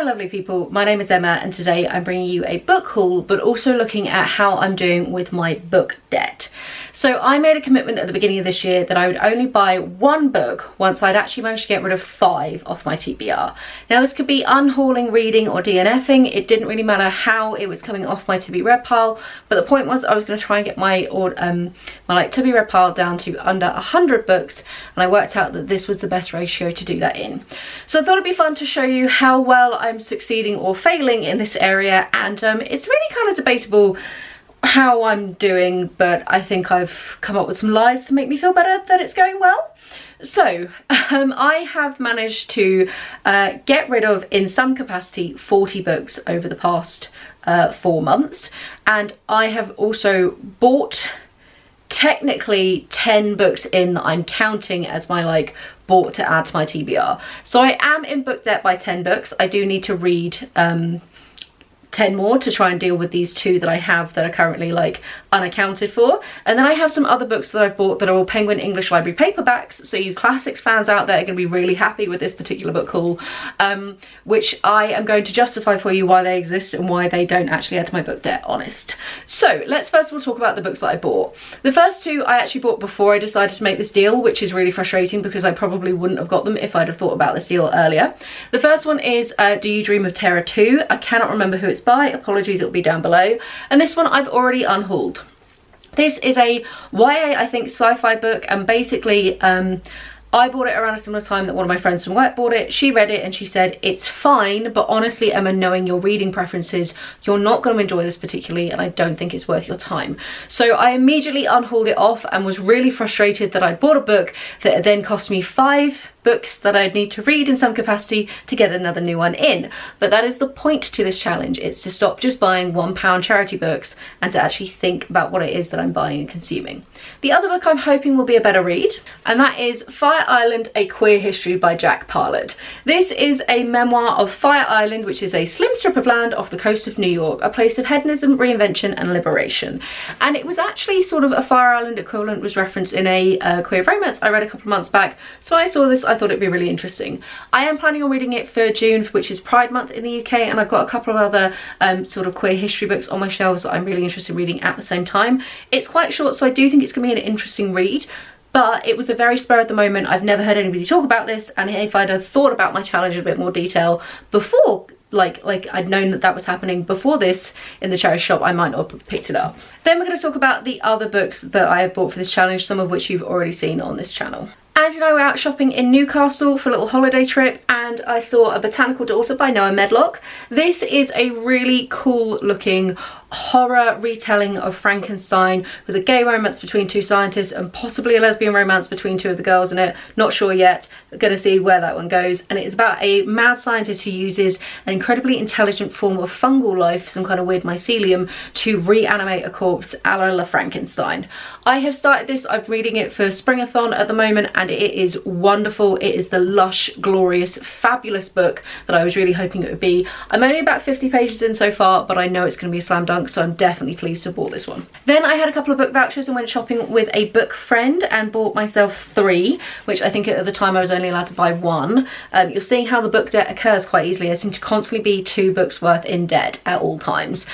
lovely people, my name is Emma and today I'm bringing you a book haul but also looking at how I'm doing with my book debt. So I made a commitment at the beginning of this year that I would only buy one book once I'd actually managed to get rid of 5 off my TBR. Now this could be unhauling, reading or DNFing, it didn't really matter how it was coming off my to be read pile, but the point was I was going to try and get my to be read pile down to under 100 books, and I worked out that this was the best ratio to do that in. So I thought it'd be fun to show you how well I'm succeeding or failing in this area, and it's really kind of debatable how I'm doing, but I think I've come up with some lies to make me feel better that it's going well. So I have managed to get rid of, in some capacity, 40 books over the past 4 months, and I have also bought technically 10 books in that I'm counting as my bought to add to my TBR. So I am in book debt by 10 books. I do need to read 10 more to try and deal with these 2 that I have that are currently unaccounted for. And then I have some other books that I've bought that are all Penguin English Library paperbacks, so you classics fans out there are going to be really happy with this particular book haul, which I am going to justify for you why they exist and why they don't actually add to my book debt, honest. So let's first of all talk about the books that I bought. The first 2 I actually bought before I decided to make this deal, which is really frustrating because I probably wouldn't have got them if I'd have thought about this deal earlier. The first one is Do You Dream of Terra 2? I cannot remember who it's by, apologies, it'll be down below. And this one I've already unhauled. This is a YA, I think, sci-fi book, and basically I bought it around a similar time that one of my friends from work bought it. She read it and she said, it's fine, but honestly, Emma, knowing your reading preferences, you're not going to enjoy this particularly, and I don't think it's worth your time. So I immediately unhauled it off and was really frustrated that I bought a book that then cost me 5 books that I'd need to read in some capacity to get another new one in. But that is the point to this challenge. It's to stop just buying £1 charity books and to actually think about what it is that I'm buying and consuming. The other book I'm hoping will be a better read, and that is Fire Island, A Queer History by Jack Parlett. This is a memoir of Fire Island, which is a slim strip of land off the coast of New York, a place of hedonism, reinvention and liberation. And it was actually sort of a Fire Island equivalent was referenced in a queer romance I read a couple of months back. So when I saw this, I thought it'd be really interesting. I am planning on reading it for June, which is Pride Month in the UK, and I've got a couple of other sort of queer history books on my shelves that I'm really interested in reading at the same time. It's quite short, so I do think it's going to be an interesting read, but it was a very spur of the moment. I've never heard anybody talk about this, and if I'd have thought about my challenge in a bit more detail before, like I'd known that that was happening before this in the charity shop, I might not have picked it up. Then we're going to talk about the other books that I have bought for this challenge, some of which you've already seen on this channel. Angie and I were out shopping in Newcastle for a little holiday trip, and I saw A Botanical Daughter by Medlock. This is a really cool looking horror retelling of Frankenstein with a gay romance between 2 scientists and possibly a lesbian romance between 2 of the girls in it. Not sure yet, gonna see where that one goes. And it's about a mad scientist who uses an incredibly intelligent form of fungal life, some kind of weird mycelium, to reanimate a corpse a la Frankenstein. I have started this, I'm reading it for Springathon at the moment, and it is wonderful. It is the lush, glorious, fabulous book that I was really hoping it would be. I'm only about 50 pages in so far, but I know it's going to be a slam dunk, so I'm definitely pleased to have bought this one. Then I had a couple of book vouchers and went shopping with a book friend and bought myself 3, which I think at the time I was only allowed to buy 1. You're seeing how the book debt occurs quite easily. I seem to constantly be 2 books worth in debt at all times.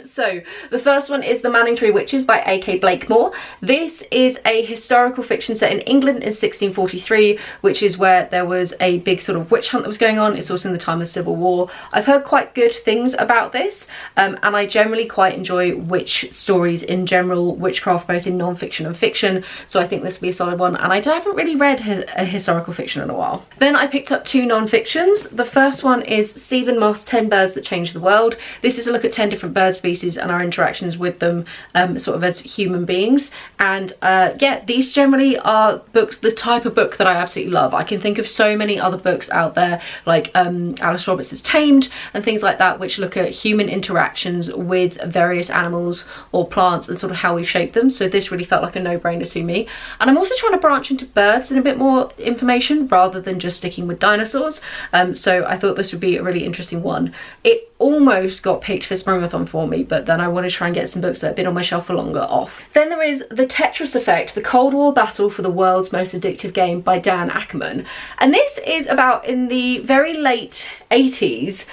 So the first one is The Manningtree Witches by A.K. Blakemore. This is a historical fiction set in England in 1643, which is where there was a big sort of witch hunt that was going on. It's also in the time of the Civil War. I've heard quite good things about this, and I generally quite enjoy witch stories in general, witchcraft both in non-fiction and fiction, so I think this will be a solid one, and I haven't really read a historical fiction in a while. Then I picked up 2 non-fictions. The first one is Stephen Moss, 10 Birds That Changed the World. This is a look at 10 different bird species and our interactions with them sort of as human beings, and yeah, these generally are books, the type of book that I absolutely love. I can think of so many other books out there like Alice Roberts' Tamed and things like that, which look at human interactions with various animals or plants and sort of how we've shaped them. So this really felt like a no-brainer to me. And I'm also trying to branch into birds and a bit more information rather than just sticking with dinosaurs. So I thought this would be a really interesting one. It almost got picked for Springathon for me, but then I want to try and get some books that have been on my shelf for longer off. Then there is The Tetris Effect, The Cold War Battle for the World's Most Addictive Game by Dan Ackerman. And this is about, in the very late 80s,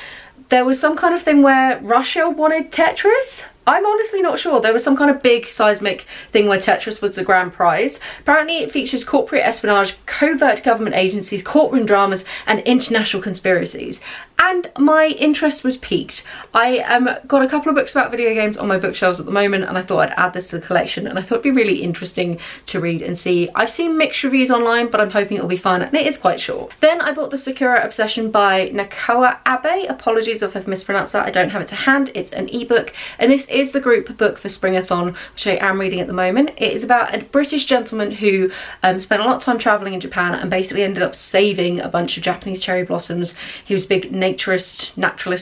there was some kind of thing where Russia wanted Tetris. I'm honestly not sure. There was some kind of big seismic thing where Tetris was the grand prize. Apparently it features corporate espionage, covert government agencies, courtroom dramas, and international conspiracies. And my interest was piqued. I got a couple of books about video games on my bookshelves at the moment, and I thought I'd add this to the collection, and I thought it'd be really interesting to read and see. I've seen mixed reviews online, but I'm hoping it'll be fun, and it is quite short. Then I bought the Sakura Obsession by Naoko Abe. Apologies if I've mispronounced that, I don't have it to hand. It's an ebook, and this is the group book for Springathon, which I am reading at the moment. It is about a British gentleman who spent a lot of time travelling in Japan and basically ended up saving a bunch of Japanese cherry blossoms. He was a big naturalist,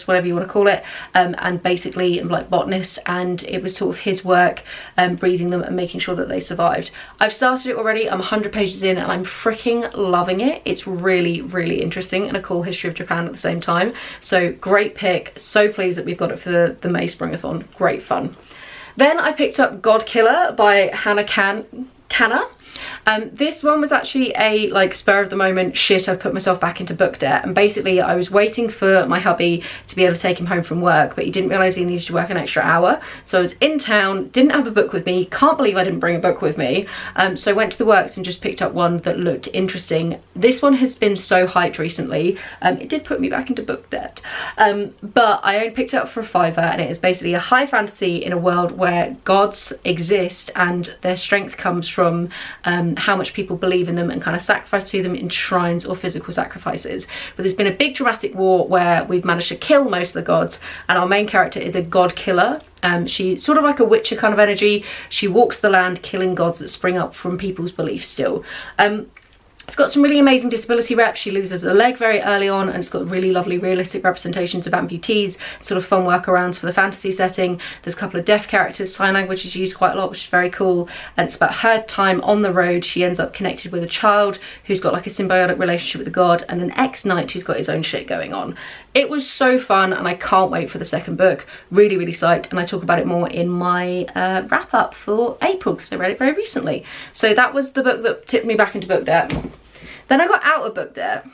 whatever you want to call it, and basically like botanist, and it was sort of his work breeding them and making sure that they survived. I've started it already. I'm 100 pages in and I'm freaking loving it. It's really, really interesting and a cool history of Japan at the same time. So great pick. So pleased that we've got it for the May Springathon. Great fun. Then I picked up God Killer by Hannah Kanna. This one was actually a like spur of the moment shit, I've put myself back into book debt, and basically I was waiting for my hubby to be able to take him home from work, but he didn't realise he needed to work an extra hour. So I was in town, didn't have a book with me, can't believe I didn't bring a book with me, so I went to the works and just picked up one that looked interesting. This one has been so hyped recently, it did put me back into book debt, but I only picked it up for a £5, and it is basically a high fantasy in a world where gods exist and their strength comes from how much people believe in them and kind of sacrifice to them in shrines or physical sacrifices. But there's been a big dramatic war where we've managed to kill most of the gods, and our main character is a god killer. She's sort of like a witcher kind of energy. She walks the land killing gods that spring up from people's beliefs still. It's got some really amazing disability reps. She loses a leg very early on, and it's got really lovely realistic representations of amputees, sort of fun workarounds for the fantasy setting. There's a couple of deaf characters, sign language is used quite a lot, which is very cool, and it's about her time on the road. She ends up connected with a child who's got like a symbiotic relationship with a god, and an ex-knight who's got his own shit going on. It was so fun, and I can't wait for the second book. Really, really psyched, and I talk about it more in my wrap-up for April, because I read it very recently. So that was the book that tipped me back into book debt. Then I got out of book debt,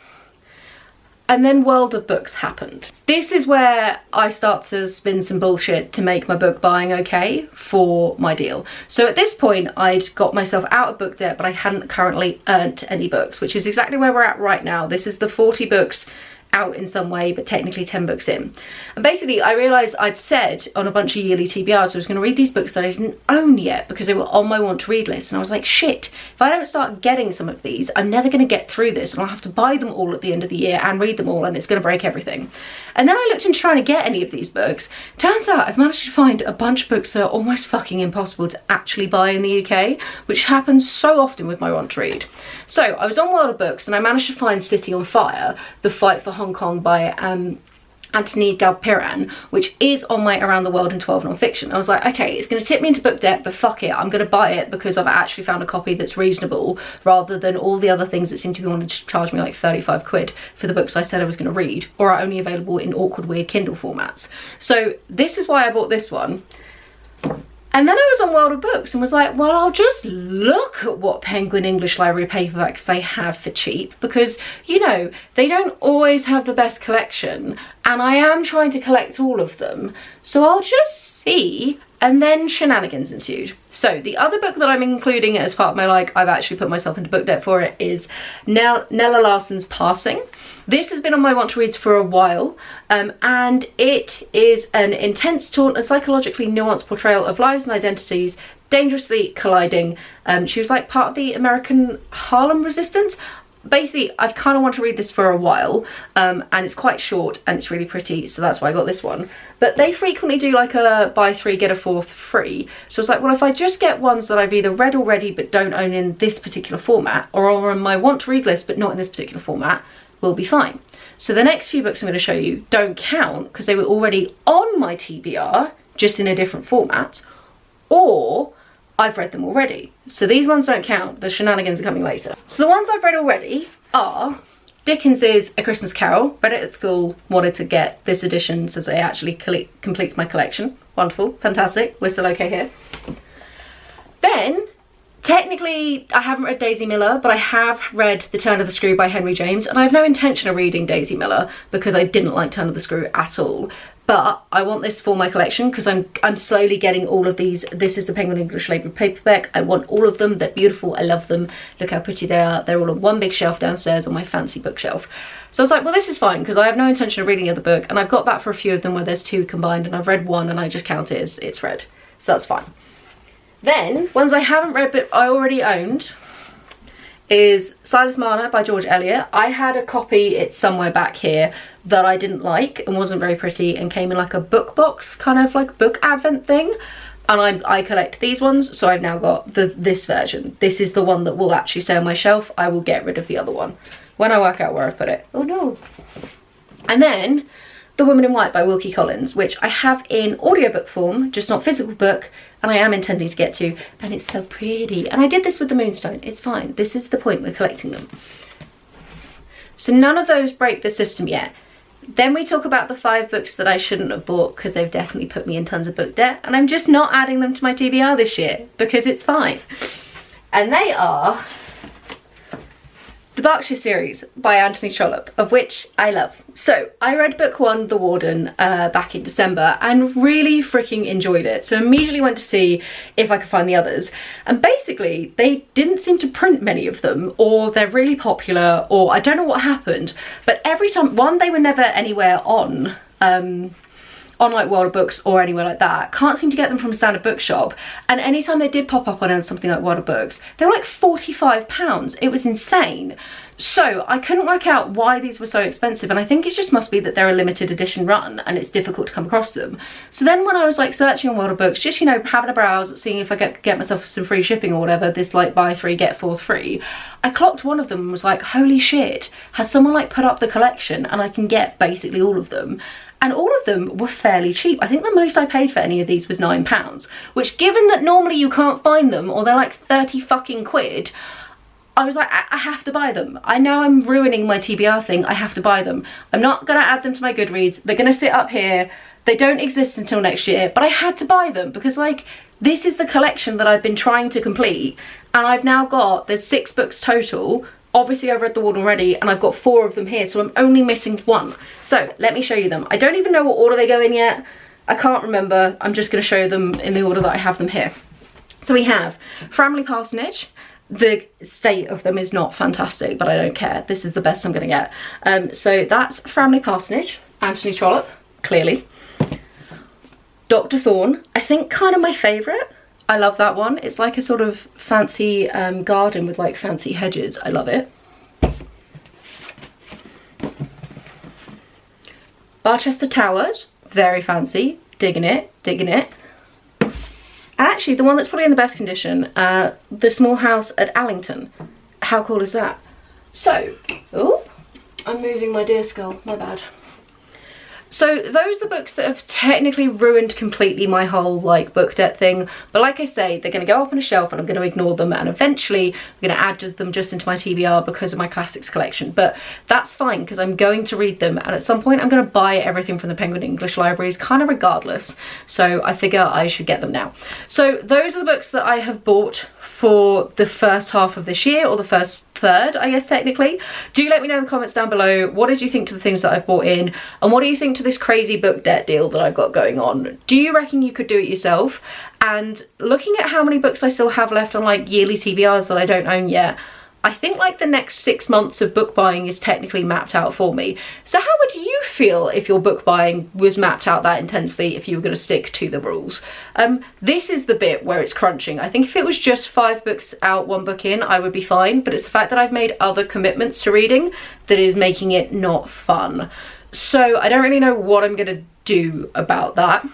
and then World of Books happened. This is where I start to spin some bullshit to make my book buying okay for my deal. So at this point, I'd got myself out of book debt, but I hadn't currently earned any books, which is exactly where we're at right now. This is the 40 books out in some way, but technically 10 books in. And basically I realised I'd said on a bunch of yearly TBRs I was going to read these books that I didn't own yet because they were on my want to read list, and I was like, shit, if I don't start getting some of these, I'm never going to get through this, and I'll have to buy them all at the end of the year and read them all, and it's going to break everything. And then I looked into trying to get any of these books. Turns out I've managed to find a bunch of books that are almost fucking impossible to actually buy in the UK, which happens so often with my want to read. So I was on World of Books, and I managed to find City on Fire, The Fight for Hong Kong by Anthony Dapiran, which is on my Around the World in 12 non-fiction. I was like, okay, it's going to tip me into book debt, but fuck it, I'm going to buy it because I've actually found a copy that's reasonable, rather than all the other things that seem to be wanting to charge me like 35 quid for the books I said I was going to read, or are only available in awkward, weird Kindle formats. So this is why I bought this one. And then I was on World of Books and was like, well, I'll just look at what Penguin English Library paperbacks they have for cheap, because, you know, they don't always have the best collection, and I am trying to collect all of them, so I'll just see. And then shenanigans ensued. So the other book that I'm including as part of my, like, I've actually put myself into book debt for it, is Nella Larsen's Passing. This has been on my want to reads for a while, and it is an intense, taunt and psychologically nuanced portrayal of lives and identities dangerously colliding. She was like part of the American Harlem Resistance. Basically, I've kind of wanted to read this for a while, and it's quite short and it's really pretty, so that's why I got this one. But they frequently do like a buy 3 get a 4th free, so it's like, well, if I just get ones that I've either read already but don't own in this particular format, or are on my want to read list but not in this particular format, we'll be fine. So the next few books I'm going to show you don't count because they were already on my TBR just in a different format, or I've read them already. So these ones don't count, the shenanigans are coming later. So the ones I've read already are Dickens's A Christmas Carol, read it at school, wanted to get this edition since it actually completes my collection. Wonderful, fantastic, we're still okay here. Then, technically, I haven't read Daisy Miller, but I have read The Turn of the Screw by Henry James, and I have no intention of reading Daisy Miller because I didn't like Turn of the Screw at all. But I want this for my collection because I'm slowly getting all of these. This is the Penguin English label paperback. I want all of them. They're beautiful. I love them. Look how pretty they are. They're all on one big shelf downstairs on my fancy bookshelf. So I was like, well, this is fine because I have no intention of reading the other book, and I've got that for a few of them where there's two combined, and I've read one and I just count it as it's read. So that's fine. Then, ones I haven't read but I already owned is Silas Marner by George Eliot. I had a copy, it's somewhere back here, that I didn't like and wasn't very pretty and came in like a book box, kind of like book advent thing. And I collect these ones, so I've now got this version. This is the one that will actually stay on my shelf. I will get rid of the other one when I work out where I put it. Oh no. And then The Woman in White by Wilkie Collins, which I have in audiobook form, just not physical book, and I am intending to get to, and it's so pretty. And I did this with the Moonstone, it's fine. This is the point, we're collecting them. So none of those break the system yet. Then we talk about the 5 books that I shouldn't have bought because they've definitely put me in tons of book debt, and I'm just not adding them to my TBR this year because it's fine. And they are the Berkshire series by Anthony Trollope, of which I love. So I read book 1, The Warden, back in December and really freaking enjoyed it. So immediately went to see if I could find the others. And basically they didn't seem to print many of them, or they're really popular, or I don't know what happened. But every time, one, they were never anywhere on like World of Books or anywhere like that. Can't seem to get them from a standard bookshop. And anytime they did pop up on something like World of Books, they were like £45. It was insane. So I couldn't work out why these were so expensive, and I think it just must be that they're a limited edition run and it's difficult to come across them. So then when I was like searching on World of Books, just, you know, having a browse, seeing if I could get myself some free shipping or whatever, this like buy 3 get 4 free, I clocked one of them and was like, holy shit, has someone like put up the collection and I can get basically all of them. And all of them were fairly cheap. I think the most I paid for any of these was £9, which, given that normally you can't find them or they're like 30 fucking quid, I was like, I have to buy them. I know I'm ruining my TBR thing, I have to buy them. I'm not gonna add them to my Goodreads, they're gonna sit up here, they don't exist until next year, but I had to buy them because like, this is the collection that I've been trying to complete, and I've now got, there's 6 books total. Obviously I've read The Warden already and I've got 4 of them here, so I'm only missing 1. So let me show you them. I don't even know what order they go in yet. I can't remember. I'm just going to show them in the order that I have them here. So we have Framley Parsonage. The state of them is not fantastic, but I don't care. This is the best I'm going to get. So that's Framley Parsonage, Anthony Trollope, clearly. Dr. Thorne, I think kind of my favourite. I love that one. It's like a sort of fancy garden with like fancy hedges. I love it. Barchester Towers, very fancy. Digging it, digging it. And actually the one that's probably in the best condition, The Small House at Allington. How cool is that? So, oh, I'm moving my deer skull, my bad. So those are the books that have technically ruined completely my whole like book debt thing, but like I say, they're going to go up on a shelf and I'm going to ignore them, and eventually I'm going to add them just into my TBR because of my classics collection. But that's fine because I'm going to read them, and at some point I'm going to buy everything from the Penguin English libraries kind of regardless, so I figure I should get them now. So those are the books that I have bought for the first half of this year, or the first third, I guess technically. Do let me know in the comments down below, what did you think to the things that I've bought in, and what do you think to this crazy book debt deal that I've got going on? Do you reckon you could do it yourself? And looking at how many books I still have left on like yearly TBRs that I don't own yet, I think like the next 6 months of book buying is technically mapped out for me. So how would you feel if your book buying was mapped out that intensely, if you were going to stick to the rules? This is the bit where it's crunching. I think if it was just 5 books out, 1 book in, I would be fine, but it's the fact that I've made other commitments to reading that is making it not fun. So I don't really know what I'm going to do about that.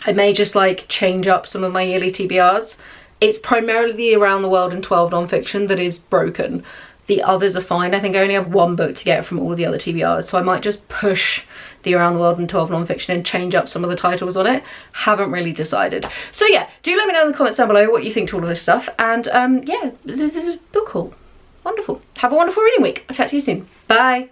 I may just like change up some of my yearly TBRs. It's primarily Around the World and 12 non-fiction that is broken. The others are fine. I think I only have 1 book to get from all of the other TBRs, so I might just push the Around the World in 12 non-fiction and change up some of the titles on it. Haven't really decided. So yeah, do let me know in the comments down below what you think to all of this stuff. And yeah, this is a book haul. Wonderful. Have a wonderful reading week. I'll chat to you soon. Bye.